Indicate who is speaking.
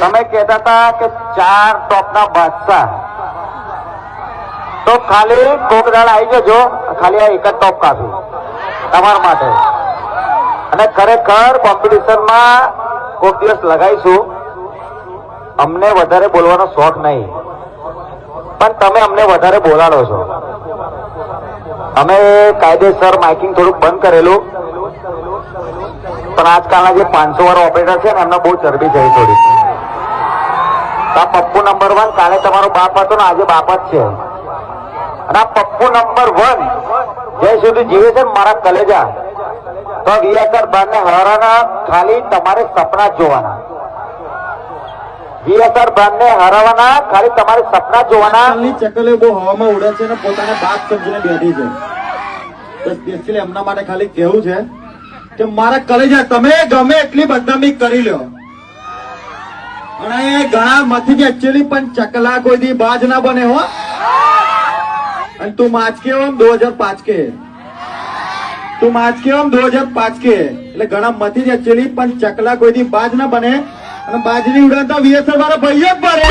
Speaker 1: તમે કહેતા હતા કે 4 ટોપના બાદશાહ, તો ખાલી કોકડાળ આવી જજો, ખાલી આ એક જ ટોપ કાફી તમારા માટે. અને ખરેખર કોમ્પિટિશનમાં કોઈક દિવસ લગાઈશું. અમને વધારે બોલવાનો શોખ નહીં, પણ તમે અમને વધારે બોલાડો છો. અમે કાયદેસર માઇકિંગ થોડુંક બંધ કરેલું, પણ આજકાલના જે 500 વાળો ઓપરેટર છે ને એમને બહુ ચરબી થઈ થોડી. આ પપ્પુ નંબર 1 કાલે તમારો બાપ હતો ને, આજે બાપ જ છે. અને આ પપ્પુ નંબર 1 જ્યાં સુધી જીવે છે મારા કલેજા, તો વીએસઆર બારને હરાના ખાલી તમારે સપના જ જોવાના. વીએસઆર બારને હરાવવાના ખાલી તમારે સપના જ જોવાના.
Speaker 2: ચકલે બહુ હવામાં ઉડે છે ને પોતાને બાપ સમજીને બેઠી છે. તો સ્પેશિયલી એમના માટે ખાલી કેવું છે કે મારા કલેજા તમે ગમે એટલી બદનામી કરી લ્યો, અને ઘણા મથી કે એકચ્યુઅલી પણ ચકલા કોઈ દી બાજ ના બને હો. અને તું માચકે હો 2005 કે, તું માચકે હો 2005 કે, એટલે ઘણા મથી એકચ્યુઅલી પણ ચકલા કોઈ દી બાજ ના બને. અને બાજરી ઉડાડતા વીએસઆર વાળા ભાઈઓ જ ભરે.